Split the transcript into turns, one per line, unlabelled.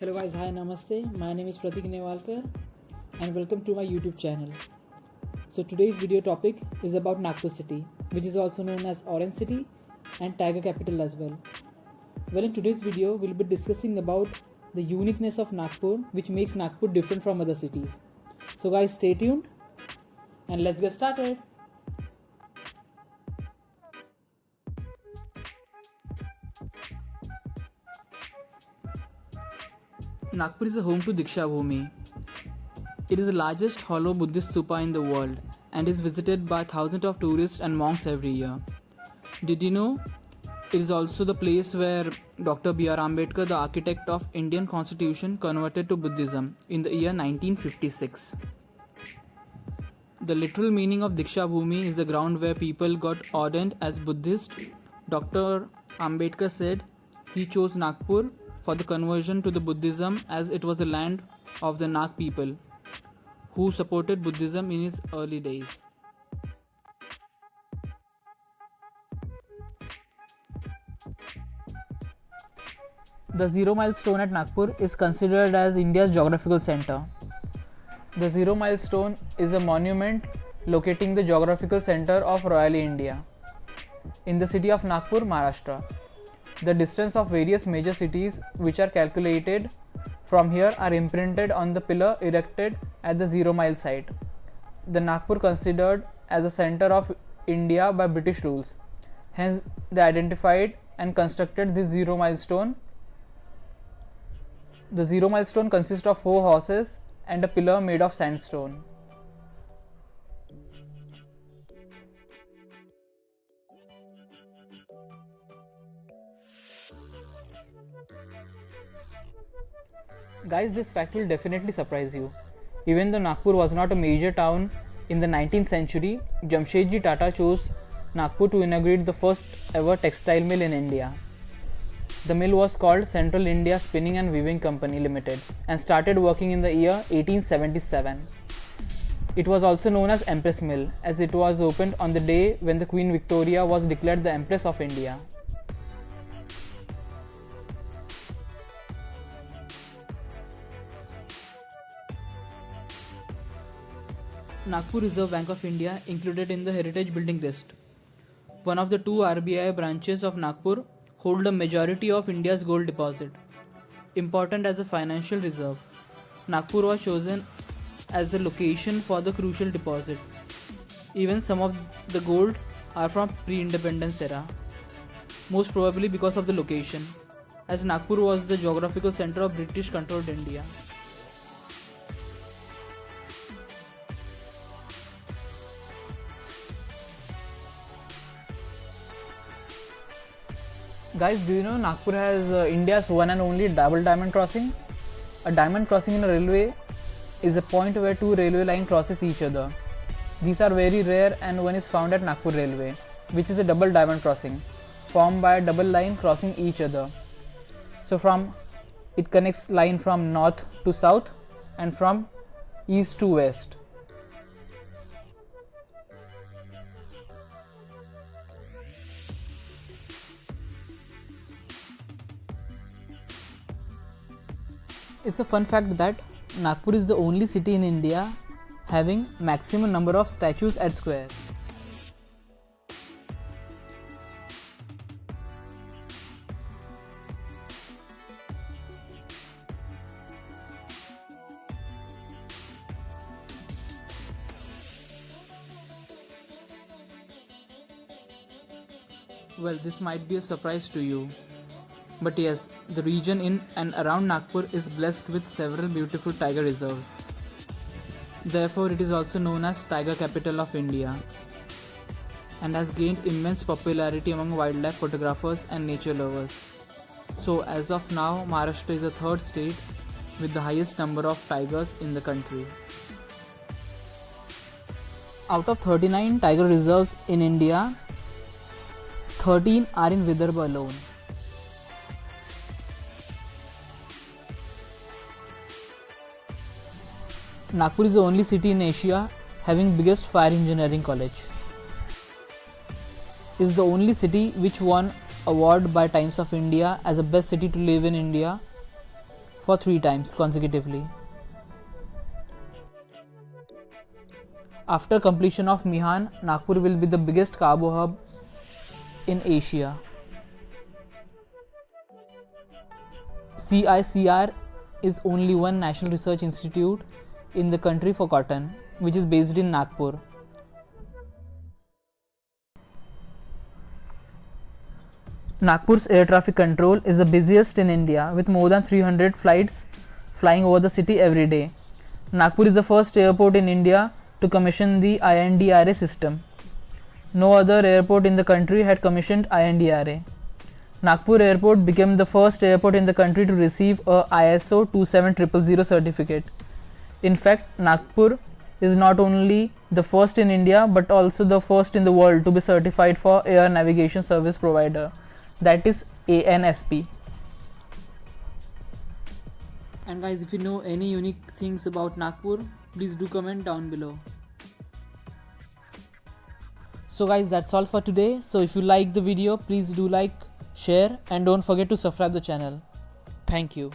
Hello guys, hi, namaste. My name is Pratik Newalkar and welcome to my YouTube channel. So today's video topic is about Nagpur city, which is also known as Orange City and Tiger Capital as well. Well, in today's video we'll be discussing about the uniqueness of Nagpur, which makes Nagpur different from other cities. So guys, stay tuned and let's get started. Nagpur is a home to Diksha Bhumi. It is the largest hollow Buddhist stupa in the world and is visited by thousands of tourists and monks every year. Did you know it is also the place where Dr. B.R. Ambedkar, the architect of Indian Constitution, converted to Buddhism in the year 1956. The literal meaning of Diksha Bhumi is the ground where people got ordained as Buddhist. Dr. Ambedkar said he chose Nagpur for the conversion to the Buddhism as it was the land of the Nag people who supported Buddhism in its early days. The Zero Mile Stone at Nagpur is considered as India's geographical center. The Zero Mile Stone is a monument locating the geographical center of Royal India in the city of Nagpur, Maharashtra. The distance of various major cities which are calculated from here are imprinted on the pillar erected at the Zero Mile site. The Nagpur considered as the center of India by British rules. Hence, they identified and constructed this Zero Mile Stone. The Zero Mile Stone consists of 4 horses and a pillar made of sandstone. Guys, this fact will definitely surprise you. Even though Nagpur was not a major town in the 19th century, Jamshedji Tata chose Nagpur to inaugurate the first ever textile mill in India. The mill was called Central India Spinning and Weaving Company Limited and started working in the year 1877. It was also known as Empress Mill as it was opened on the day when the Queen Victoria was declared the Empress of India. Nagpur Reserve Bank of India included in the Heritage Building list. One of the 2 RBI branches of Nagpur hold a majority of India's gold deposit. Important as a financial reserve, Nagpur was chosen as the location for the crucial deposit. Even some of the gold are from pre-independence era, most probably because of the location, as Nagpur was the geographical center of British controlled India. Guys, do you know Nagpur has India's one and only double diamond crossing? A diamond crossing in a railway is a point where 2 railway lines crosses each other. These are very rare and one is found at Nagpur Railway, which is a double diamond crossing formed by a double line crossing each other. So it connects line from north to south and from east to west. It's a fun fact that Nagpur is the only city in India having maximum number of statues at square. Well, this might be a surprise to you. But yes, the region in and around Nagpur is blessed with several beautiful tiger reserves. Therefore, it is also known as Tiger Capital of India and has gained immense popularity among wildlife photographers and nature lovers. So, as of now, Maharashtra is the 3rd state with the highest number of tigers in the country. Out of 39 tiger reserves in India, 13 are in Vidarbha alone. Nagpur is the only city in Asia having biggest fire engineering college. It is the only city which won award by Times of India as the best city to live in India for for 3 times consecutively. After completion of Mihan, Nagpur will be the biggest carbo hub in Asia. CICR is only one national research institute in the country for cotton, which is based in Nagpur. Nagpur's air traffic control is the busiest in India, with more than 300 flights flying over the city every day. Nagpur is the first airport in India to commission the INDRA system. No other airport in the country had commissioned INDRA. Nagpur Airport became the first airport in the country to receive a ISO 27000 certificate. In fact, Nagpur is not only the first in India but also the first in the world to be certified for Air Navigation Service Provider, that is ANSP. And guys, if you know any unique things about Nagpur, please do comment down below. So guys, that's all for today. So if you like the video, please do like, share, and don't forget to subscribe the channel. Thank you.